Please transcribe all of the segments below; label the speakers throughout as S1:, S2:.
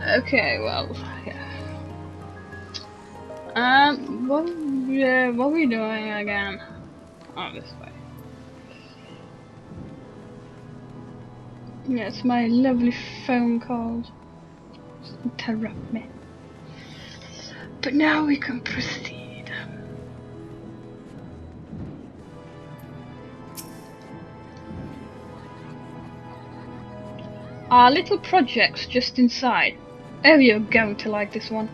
S1: Okay, well, yeah. What are we doing again? Oh, this way. Yes, my lovely phone calls interrupt me. But now we can proceed. Our little project's just inside. Oh, you're going to like this one.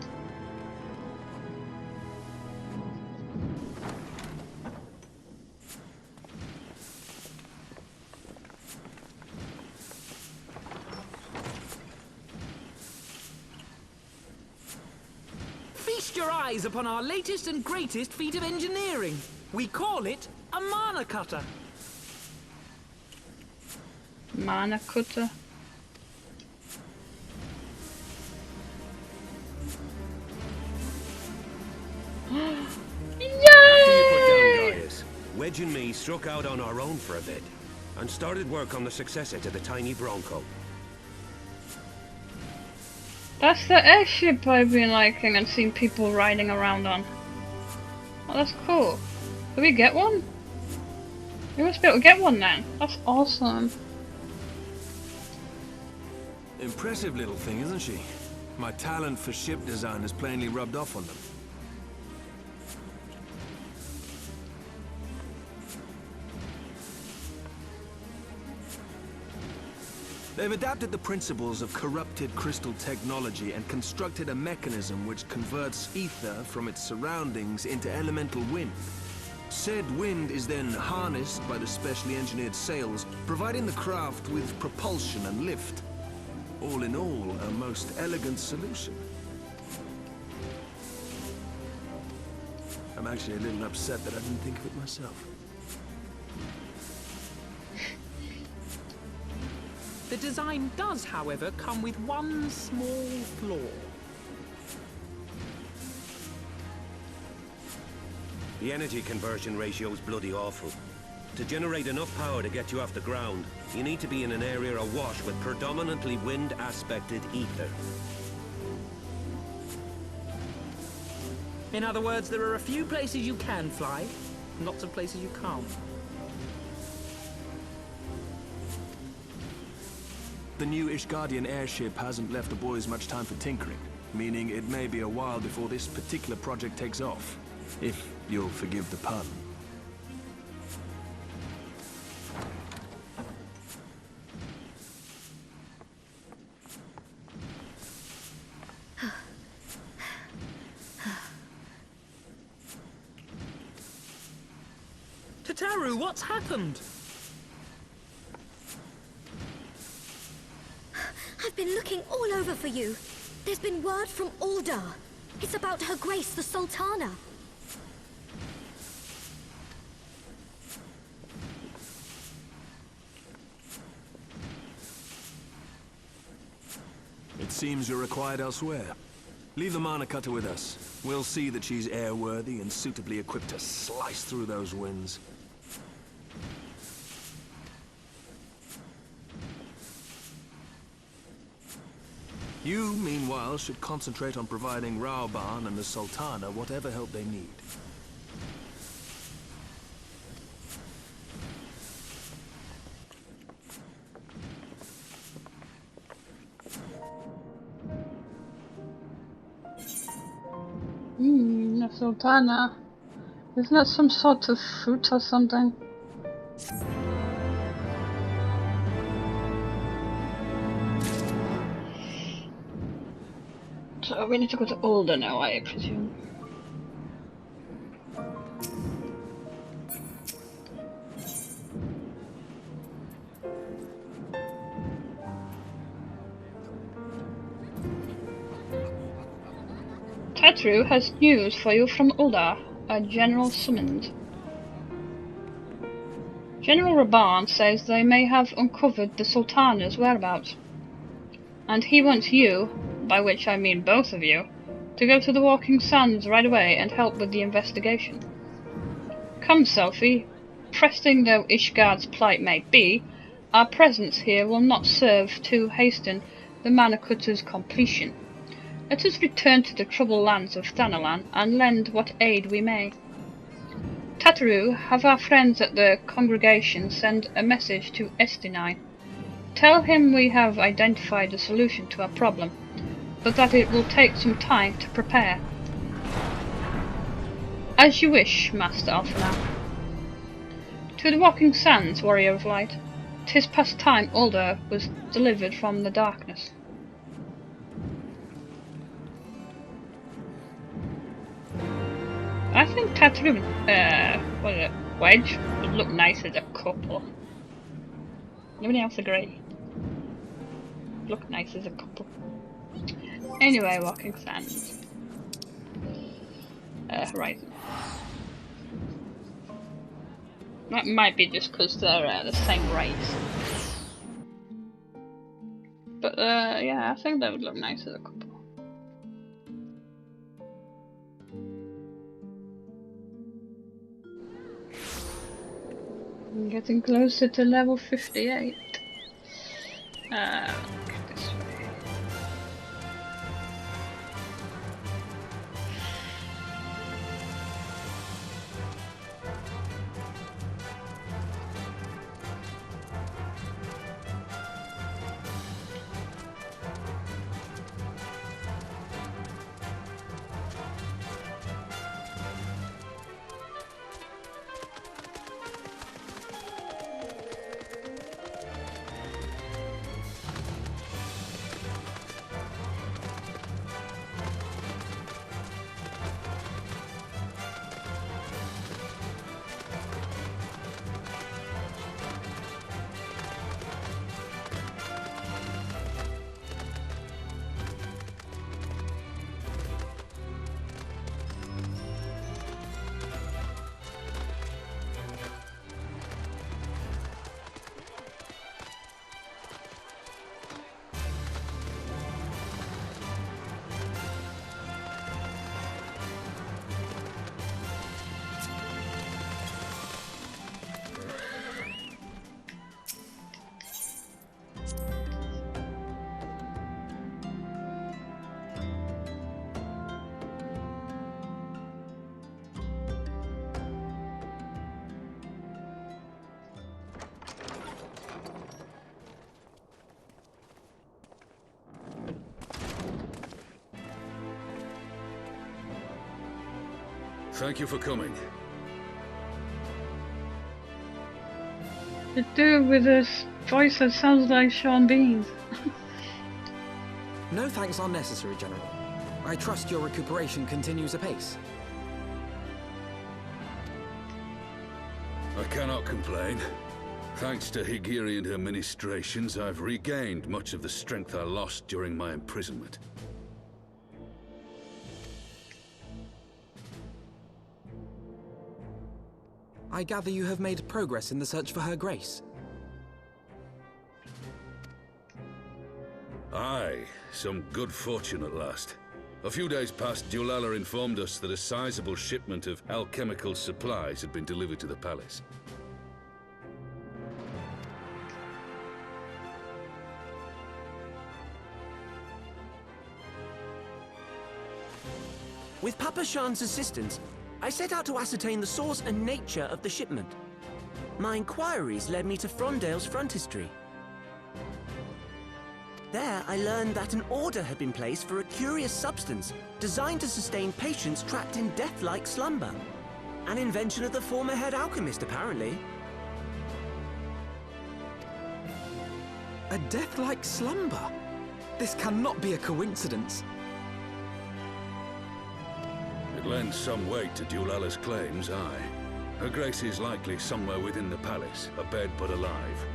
S2: Feast your eyes upon our latest and greatest feat of engineering. We call it a mana cutter.
S1: Mana cutter. Yay!
S3: Wedge and me struck out on our own for a bit, and started work on the successor to the tiny Bronco.
S1: That's the airship I've been liking and seen people riding around on. Oh, that's cool. Did we get one? We must be able to get one then. That's awesome.
S4: Impressive little thing, isn't she? My talent for ship design has plainly rubbed off on them. They've adapted the principles of corrupted crystal technology and constructed a mechanism which converts ether from its surroundings into elemental wind. Said wind is then harnessed by the specially engineered sails, providing the craft with propulsion and lift. All in all, a most elegant solution. I'm actually a little upset that I didn't think of it myself.
S2: The design does, however, come with one small flaw.
S3: The energy conversion ratio is bloody awful. To generate enough power to get you off the ground, you need to be in an area awash with predominantly wind-aspected ether.
S2: In other words, there are a few places you can fly, and lots of places you can't.
S4: The new Ishgardian airship hasn't left the boys much time for tinkering, meaning it may be a while before this particular project takes off, if you'll forgive the pun.
S2: Tataru, what's happened?
S5: I've been looking all over for you. There's been word from Aldar. It's about Her Grace, the Sultana.
S4: It seems you're required elsewhere. Leave the mana cutter with us. We'll see that she's airworthy and suitably equipped to slice through those winds. You, meanwhile, should concentrate on providing Raoban and the Sultana whatever help they need.
S1: The Sultana. Isn't that some sort of fruit or something? So we need to go to Alder now, I presume. Tataru has news for you from Uldar, a general summoned. General Raban says they may have uncovered the Sultana's whereabouts, and he wants you, by which I mean both of you, to go to the Walking Sands right away and help with the investigation. Come, Selphie. Pressing though Ishgard's plight may be, our presence here will not serve to hasten the mana cutter's completion. Let us return to the troubled lands of Thanalan and lend what aid we may. Tataru, have our friends at the congregation send a message to Estinine. Tell him we have identified a solution to our problem, but that it will take some time to prepare. As you wish, Master Alphanam. To the Walking Sands, Warrior of Light. 'Tis past time Ulder was delivered from the darkness. I think Tataru, what is it, Wedge would look nice as a couple. Nobody else agree? Look nice as a couple. Anyway, Walking Sands. Horizon. That might be just because they're the same race. But yeah, I think they would look nice as a couple. I'm getting closer to level 58. This way.
S6: Thank you for coming.
S1: The dude with his voice that sounds like Sean Bean's.
S2: No thanks are necessary, General. I trust your recuperation continues apace.
S6: I cannot complain. Thanks to Higiri and her ministrations, I've regained much of the strength I lost during my imprisonment.
S2: I gather you have made progress in the search for Her Grace.
S6: Aye, some good fortune at last. A few days past, Dulala informed us that a sizable shipment of alchemical supplies had been delivered to the palace.
S7: With Papa Shan's assistance, I set out to ascertain the source and nature of the shipment. My inquiries led me to Frondale's frontistery. There, I learned that an order had been placed for a curious substance designed to sustain patients trapped in death-like slumber. An invention of the former head alchemist, apparently.
S2: A death-like slumber? This cannot be a coincidence.
S6: It lends some weight to Dulala's claims, aye. Her Grace is likely somewhere within the palace, abed but alive.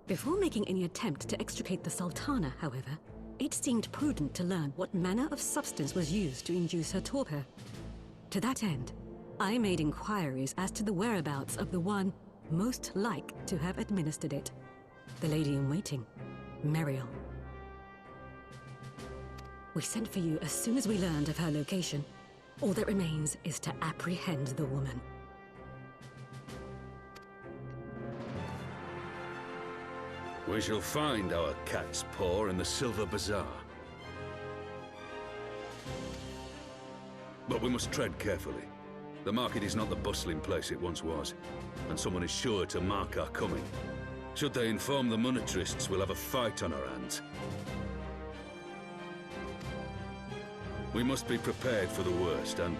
S8: Before making any attempt to extricate the Sultana, however, it seemed prudent to learn what manner of substance was used to induce her torpor. To that end, I made inquiries as to the whereabouts of the one most like to have administered it. The lady-in-waiting, Meriel. We sent for you as soon as we learned of her location. All that remains is to apprehend the woman.
S6: We shall find our cat's paw in the Silver Bazaar. But we must tread carefully. The market is not the bustling place it once was, and someone is sure to mark our coming. Should they inform the monetarists, we'll have a fight on our hands. We must be prepared for the worst, and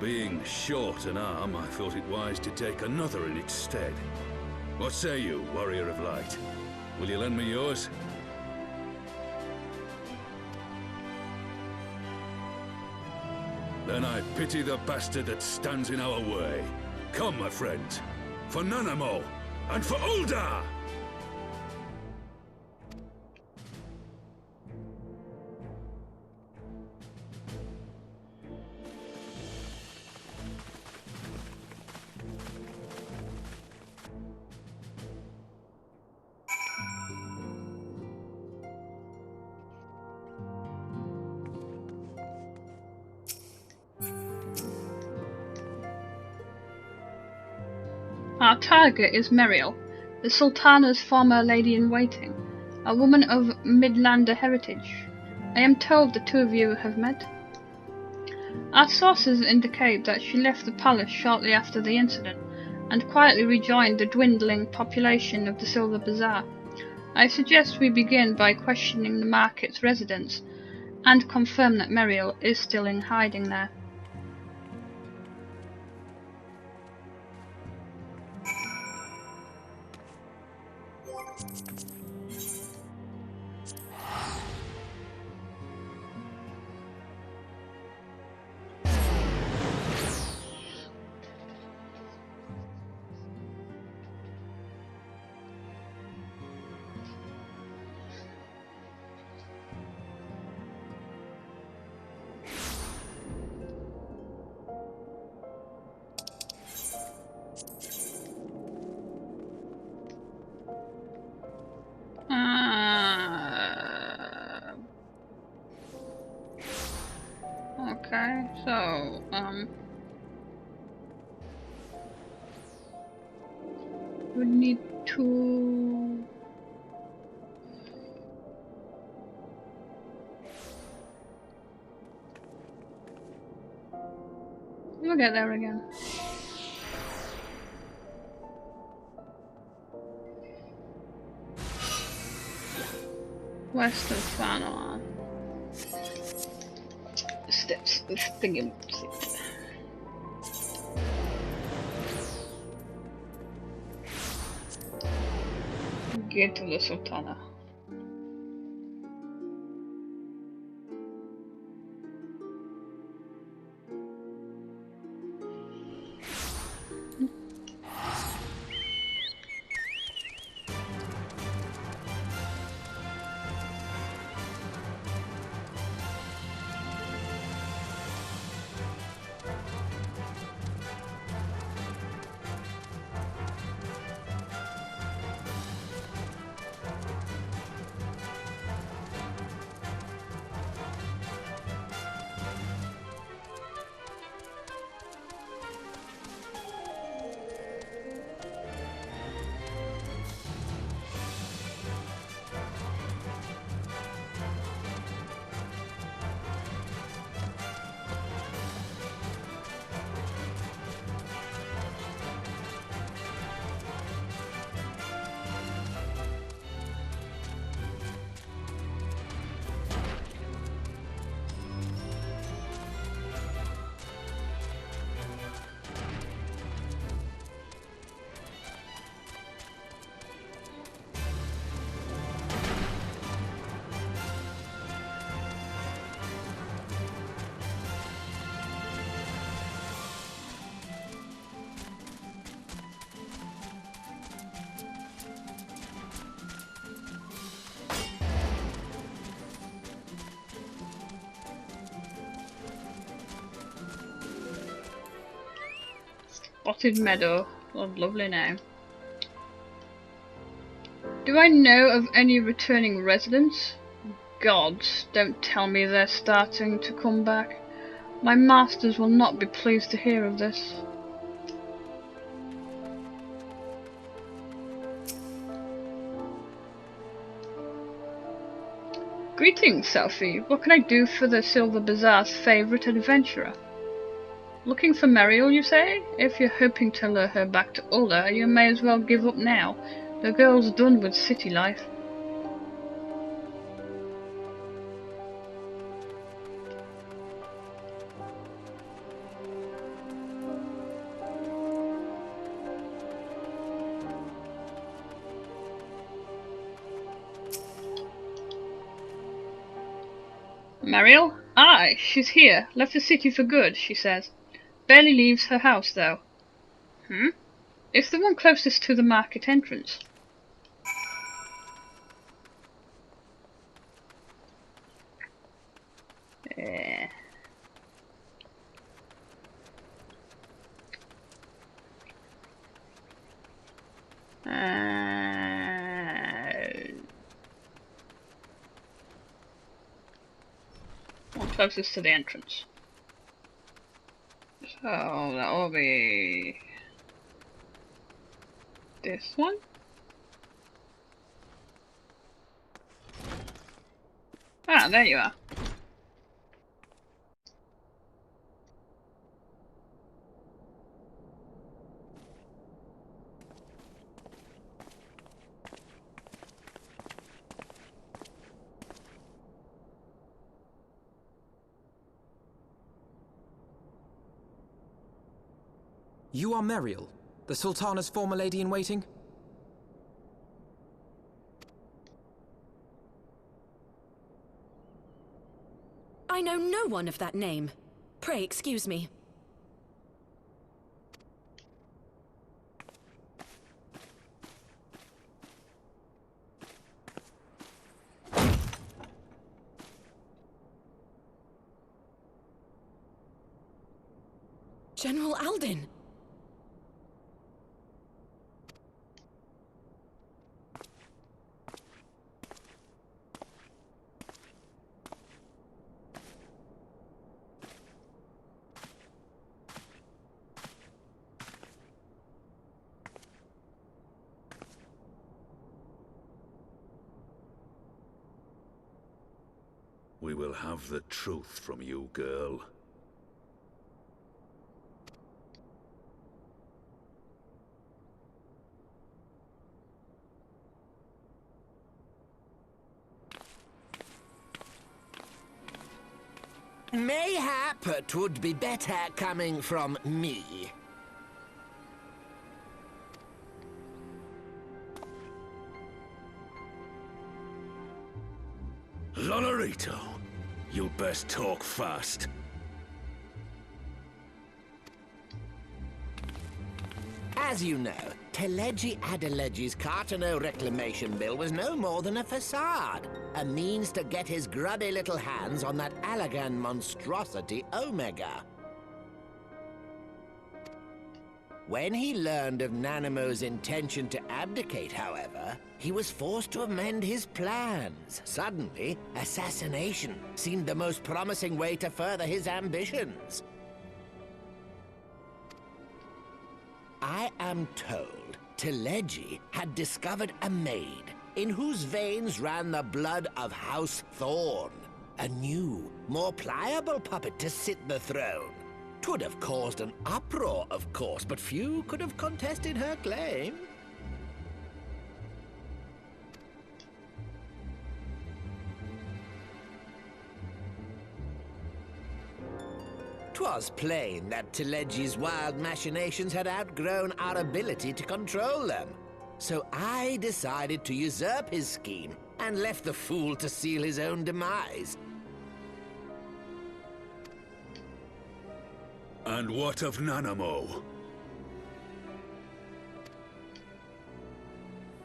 S6: being short an arm, I thought it wise to take another in its stead. What say you, Warrior of Light? Will you lend me yours? Then I pity the bastard that stands in our way. Come, my friends, for Nanamo, and for Uldar!
S1: Our target is Meriel, the Sultana's former lady-in-waiting, a woman of Midlander heritage. I am told the two of you have met. Our sources indicate that she left the palace shortly after the incident, and quietly rejoined the dwindling population of the Silver Bazaar. I suggest we begin by questioning the market's residents, and confirm that Meriel is still in hiding there. Okay, so, we need to... We'll get there again. Western Fanalan. Steps thingy. Get to the Sultana. Spotted Meadow. What a lovely name. Do I know of any returning residents? Gods, don't tell me they're starting to come back. My masters will not be pleased to hear of this. Greetings, Selfie. What can I do for the Silver Bazaar's favourite adventurer? Looking for Mariel, you say? If you're hoping to lure her back to Ulda, you may as well give up now. The girl's done with city life. Mariel? Aye, she's here. Left the city for good, she says. Barely leaves her house, though. It's the one closest to the market entrance. One closest to the entrance. So that will be this one. Ah, there you are.
S7: You are Mariel, the Sultana's former lady-in-waiting?
S9: I know no one of that name. Pray excuse me. General Alden!
S6: We will have the truth from you, girl.
S2: Mayhap it would be better coming from me.
S6: Lonorito, you best talk fast.
S2: As you know, Teleji Adeleji's Cartano reclamation bill was no more than a facade. A means to get his grubby little hands on that Allagan monstrosity Omega. When he learned of Nanamo's intention to abdicate, however, he was forced to amend his plans. Suddenly, assassination seemed the most promising way to further his ambitions. I am told Teleji had discovered a maid in whose veins ran the blood of House Thorn. A new, more pliable puppet to sit the throne. 'Twould have caused an uproar, of course, but few could have contested her claim. 'Twas plain that Teleji's wild machinations had outgrown our ability to control them. So I decided to usurp his scheme and left the fool to seal his own demise.
S6: And what of Nanamo?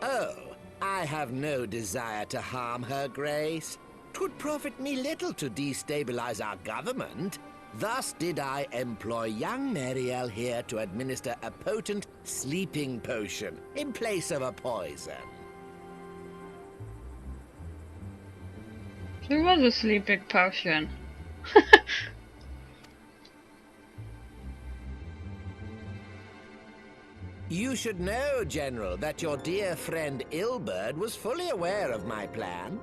S2: Oh, I have no desire to harm her grace. 'Twould profit me little to destabilize our government. Thus did I employ young Mariel here to administer a potent sleeping potion in place of a poison.
S1: There was a sleeping potion.
S2: You should know, General, that your dear friend Ilberd was fully aware of my plan.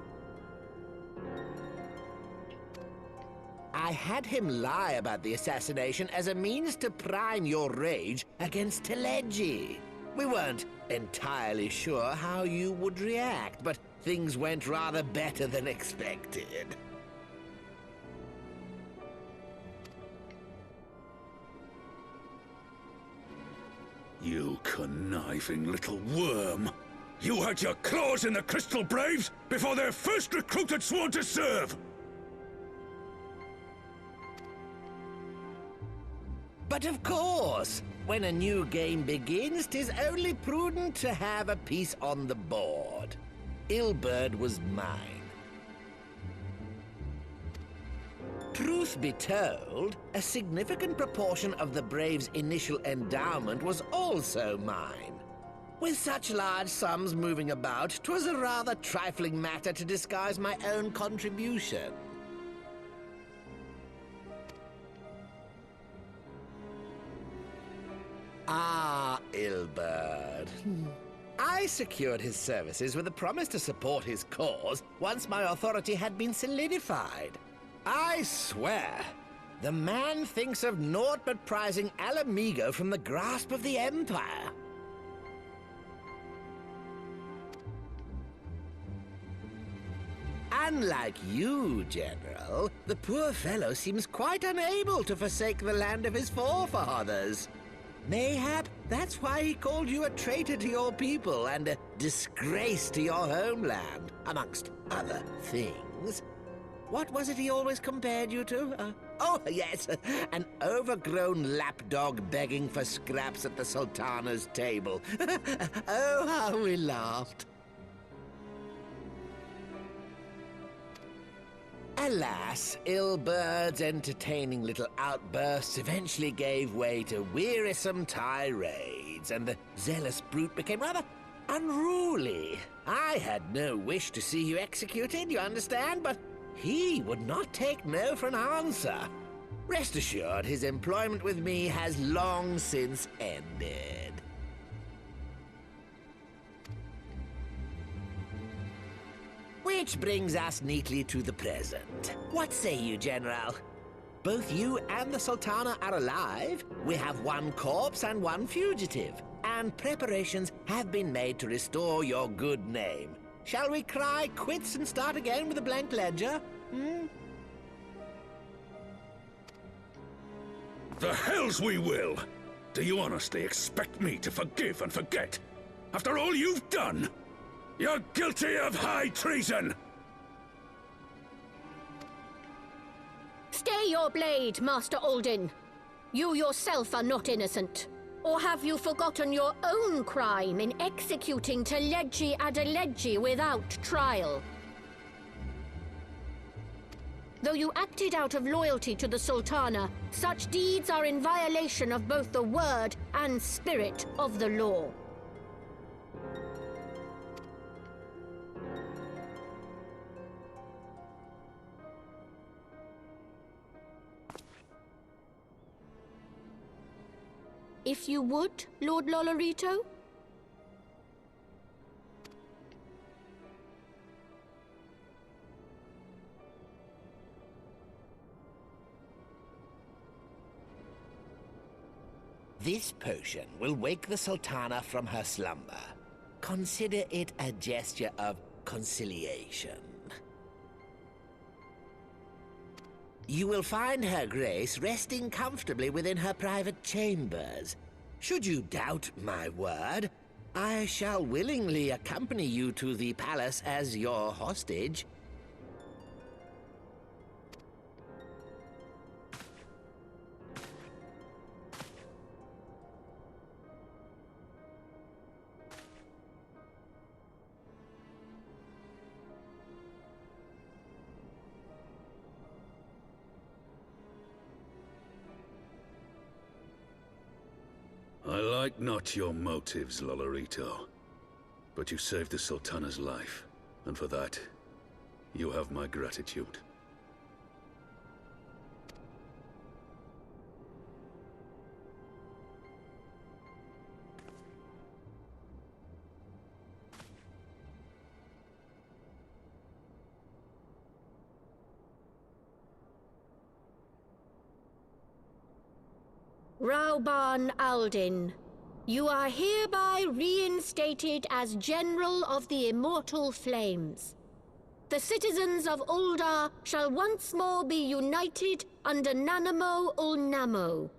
S2: I had him lie about the assassination as a means to prime your rage against Teleji. We weren't entirely sure how you would react, but things went rather better than expected.
S6: You conniving little worm! You had your claws in the Crystal Braves before their first recruit had sworn to serve!
S2: But of course, when a new game begins, 'tis only prudent to have a piece on the board. Ilberd was mine. Truth be told, a significant proportion of the Braves' initial endowment was also mine. With such large sums moving about, 'twas a rather trifling matter to disguise my own contribution. Ah, Ilberd. I secured his services with a promise to support his cause once my authority had been solidified. I swear, the man thinks of naught but prizing Alamigo from the grasp of the Empire. Unlike you, General, the poor fellow seems quite unable to forsake the land of his forefathers. Mayhap that's why he called you a traitor to your people and a disgrace to your homeland, amongst other things. What was it he always compared you to? Oh, yes, an overgrown lapdog begging for scraps at the Sultana's table. Oh, how we laughed. Alas, Ilberd's entertaining little outbursts eventually gave way to wearisome tirades, and the zealous brute became rather unruly. I had no wish to see you executed, you understand, but he would not take no for an answer. Rest assured, his employment with me has long since ended. Which brings us neatly to the present. What say you, General? Both you and the Sultana are alive. We have one corpse and one fugitive, and preparations have been made to restore your good name. Shall we cry quits and start again with a blank ledger?
S6: The hells we will! Do you honestly expect me to forgive and forget? After all you've done? You're guilty of high treason!
S10: Stay your blade, Master Alden. You yourself are not innocent. Or have you forgotten your own crime in executing Teleji Adeleji without trial? Though you acted out of loyalty to the Sultana, such deeds are in violation of both the word and spirit of the law. If you would, Lord Lolorito?
S2: This potion will wake the Sultana from her slumber. Consider it a gesture of conciliation. You will find Her Grace resting comfortably within her private chambers. Should you doubt my word, I shall willingly accompany you to the palace as your hostage.
S6: I like not your motives, Lolorito. But you saved the Sultana's life, and for that, you have my gratitude.
S10: Rauban Aldin, you are hereby reinstated as General of the Immortal Flames. The citizens of Ulda shall once more be united under Nanamo Ulnamo,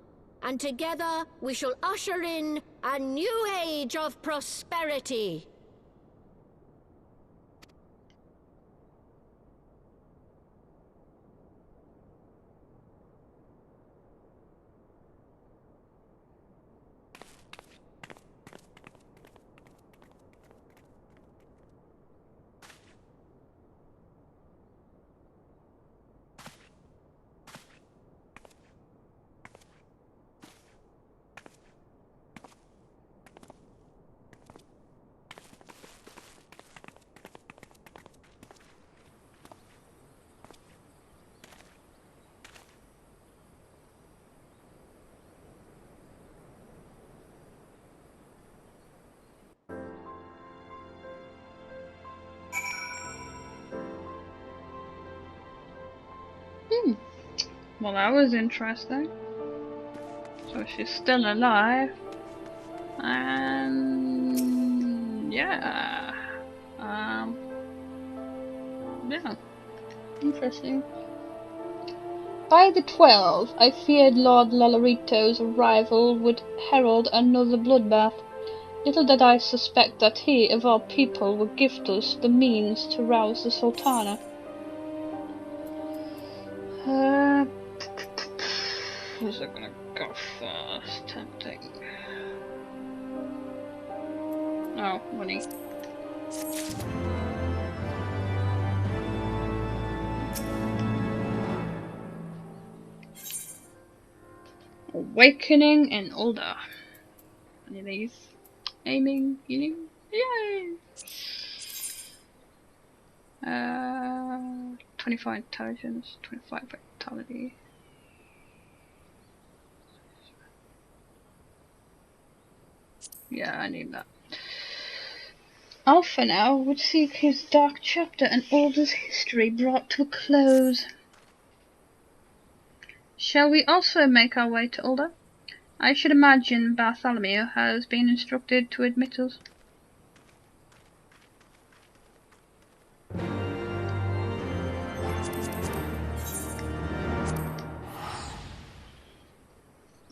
S10: and together we shall usher in a new age of prosperity.
S1: Well, that was interesting. So she's still alive. And yeah. Yeah. Interesting. By the 12th, I feared Lord Lolarito's arrival would herald another bloodbath. Little did I suspect that he, of all people, would gift us the means to rouse the Sultana. Who's it gonna go first? Tempting. Oh, money. Awakening in Ulda. Any of these? Aiming, healing, yay! 25 intelligence, 25 vitality. Yeah, I need that. Alpha now would seek his dark chapter and Ulda's history brought to a close. Shall we also make our way to Ulda? I should imagine Bartholomew has been instructed to admit us.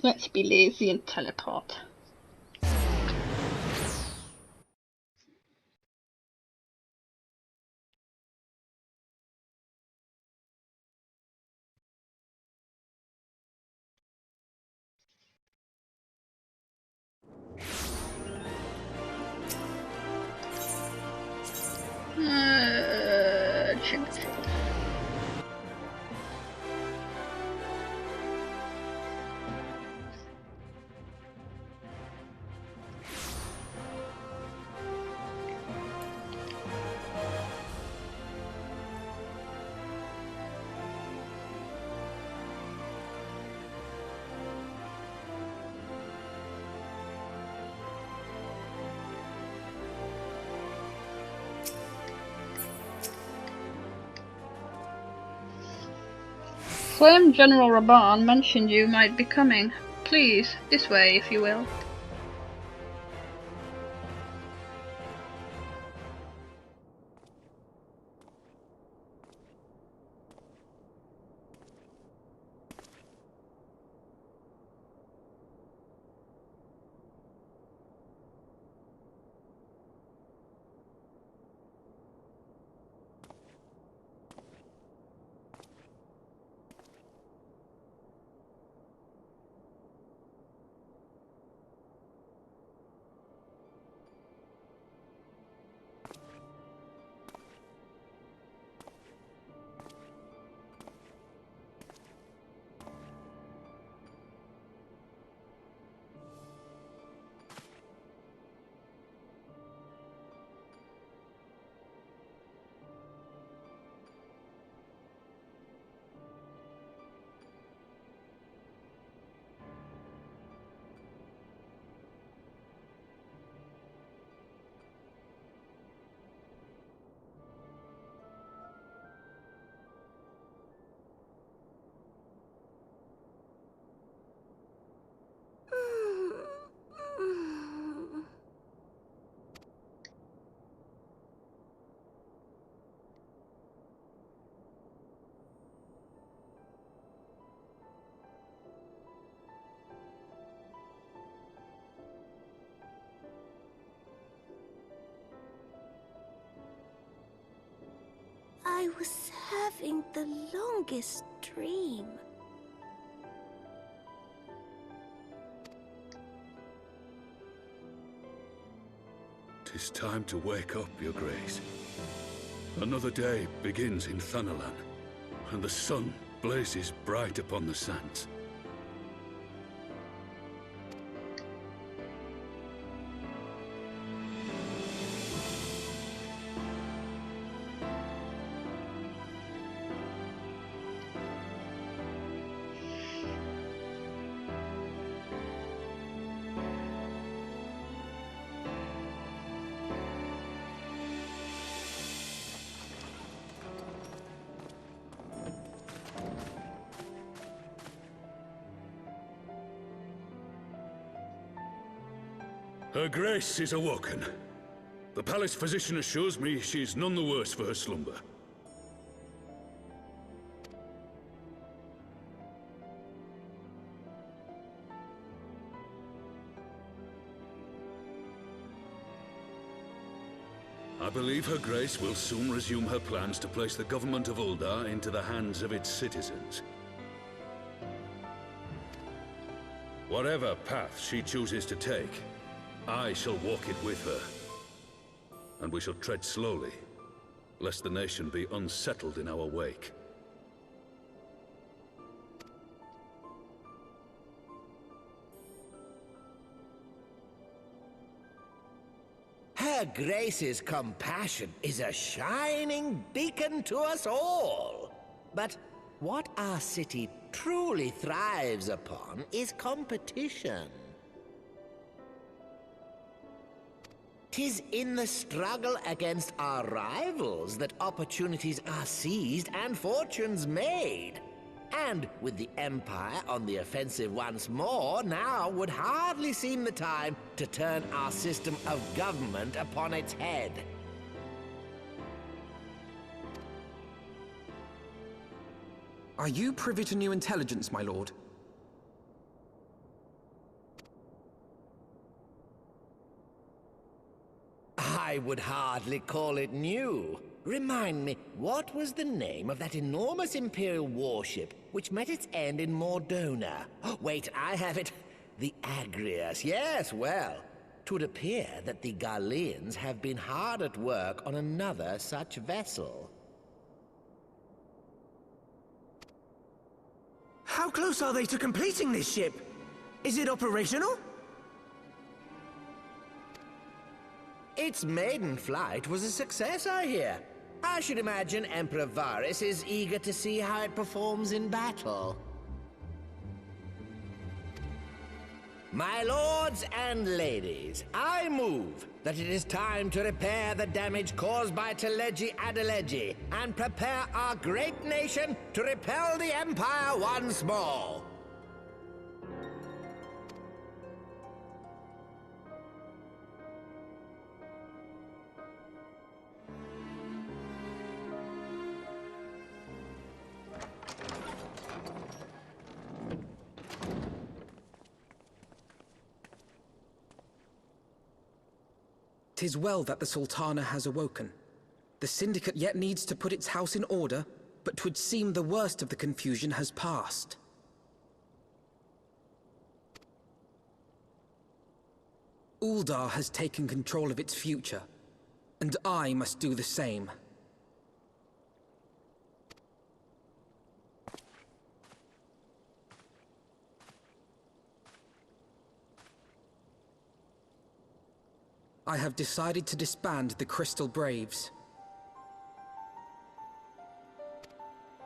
S1: Let's be lazy and teleport. Check. Flame General Raban mentioned you might be coming. Please, this way if you will.
S11: I was having the longest dream.
S6: "'Tis time to wake up, Your Grace. Another day begins in Thanalan, and the sun blazes bright upon the sands. Her Grace is awoken. The palace physician assures me she is none the worse for her slumber. I believe Her Grace will soon resume her plans to place the government of Uldar into the hands of its citizens. Whatever path she chooses to take, I shall walk it with her. And we shall tread slowly, lest the nation be unsettled in our wake.
S2: Her Grace's compassion is a shining beacon to us all. But what our city truly thrives upon is competition. 'Tis in the struggle against our rivals that opportunities are seized and fortunes made. And with the Empire on the offensive once more, now would hardly seem the time to turn our system of government upon its head.
S12: Are you privy to new intelligence, my lord?
S2: I would hardly call it new. Remind me, what was the name of that enormous Imperial warship which met its end in Mordona? Oh, wait, I have it. The Agrias. Yes, well, 'twould appear that the Garleans have been hard at work on another such vessel.
S7: How close are they to completing this ship? Is it operational?
S2: Its maiden flight was a success, I hear. I should imagine Emperor Varys is eager to see how it performs in battle. My lords and ladies, I move that it is time to repair the damage caused by Teleji Adeleji and prepare our great nation to repel the Empire once more.
S12: "'Tis well that the Sultana has awoken. The Syndicate yet needs to put its house in order, but 'twould seem the worst of the confusion has passed. Uldar has taken control of its future, and I must do the same. I have decided to disband the Crystal Braves.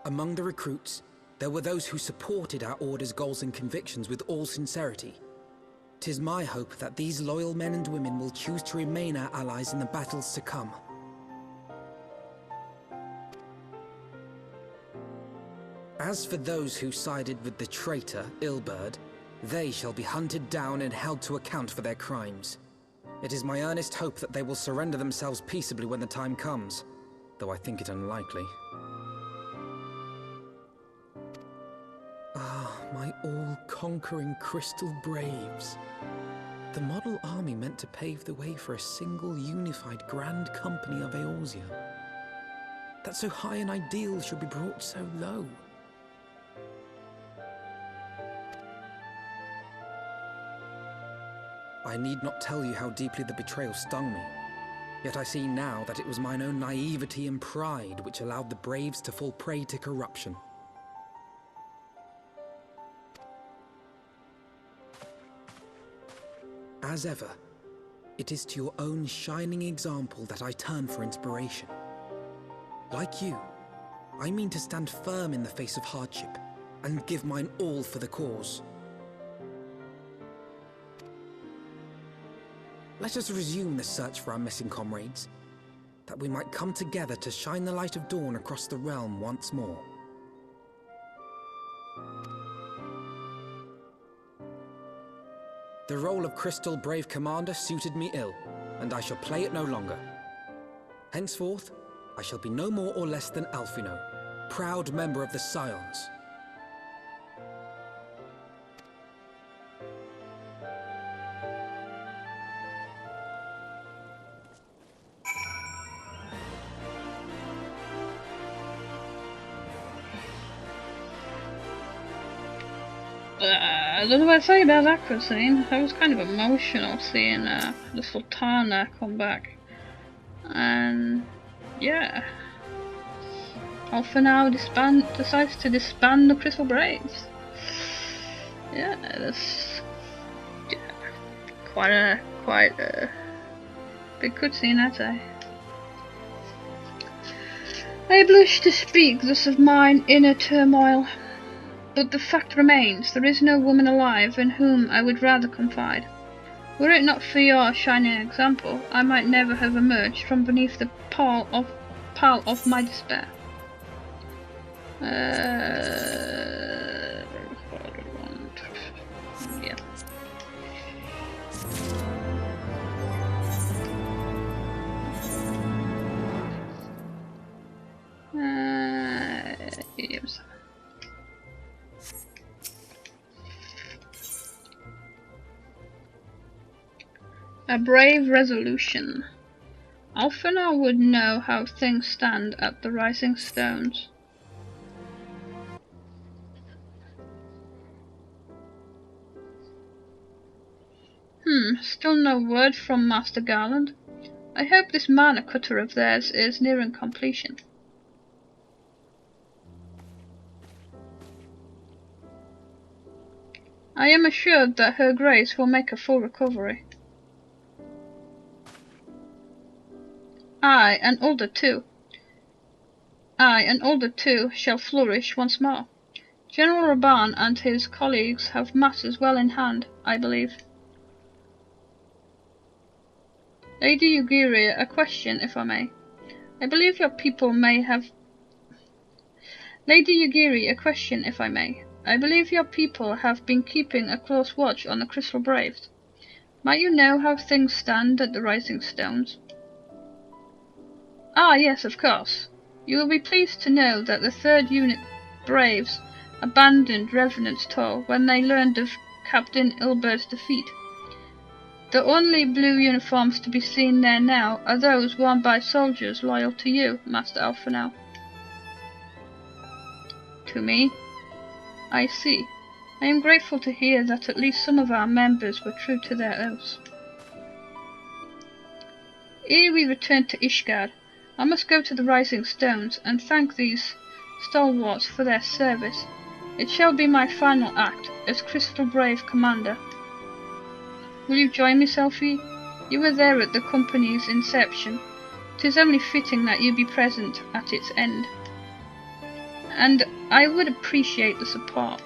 S12: Among the recruits, there were those who supported our Order's goals and convictions with all sincerity. 'Tis my hope that these loyal men and women will choose to remain our allies in the battles to come. As for those who sided with the traitor, Ilberd, they shall be hunted down and held to account for their crimes. It is my earnest hope that they will surrender themselves peaceably when the time comes, though I think it unlikely. Ah, my all-conquering Crystal Braves. The model army meant to pave the way for a single unified Grand Company of Eorzea. that so high an ideal should be brought so low. I need not tell you how deeply the betrayal stung me, yet I see now that it was mine own naivety and pride which allowed the braves to fall prey to corruption. As ever, it is to your own shining example that I turn for inspiration. Like you, I mean to stand firm in the face of hardship and give mine all for the cause. Let us resume the search for our missing comrades, that we might come together to shine the light of dawn across the realm once more. The role of Crystal Brave Commander suited me ill, and I shall play it no longer. Henceforth, I shall be no more or less than Alphino, proud member of the Scions.
S1: I don't know what to say about that cutscene. That was kind of emotional seeing the Sultana come back. And yeah, Alpha now decides to disband the Crystal Braves. Yeah, that's quite a big cutscene, I'd say. I blush to speak thus of mine inner turmoil. But the fact remains, there is no woman alive in whom I would rather confide. Were it not for your shining example, I might never have emerged from beneath the pall of my despair. Yeah. Yes. A brave resolution. Alphina would know how things stand at the Rising Stones. Still no word from Master Garland. I hope this mana cutter of theirs is nearing completion. I am assured that Her Grace will make a full recovery. I, and Ulder too, shall flourish once more. General Raban and his colleagues have matters well in hand, I believe. Lady Ugiria, a question, if I may. I believe your people may have... Lady Ugiri, a question, if I may. I believe your people have been keeping a close watch on the Crystal Braves. Might you know how things stand at the Rising Stones? Ah, yes, of course. You will be pleased to know that the 3rd Unit Braves abandoned Revenant's Toll when they learned of Captain Ilbert's defeat. The only blue uniforms to be seen there now are those worn by soldiers loyal to you, Master Alphanel. To me? I see. I am grateful to hear that at least some of our members were true to their oaths. Ere we return to Ishgard, I must go to the Rising Stones and thank these stalwarts for their service. It shall be my final act as Crystal Brave Commander. Will you join me, Selphie? You were there at the company's inception. 'Tis only fitting that you be present at its end. And I would appreciate the support.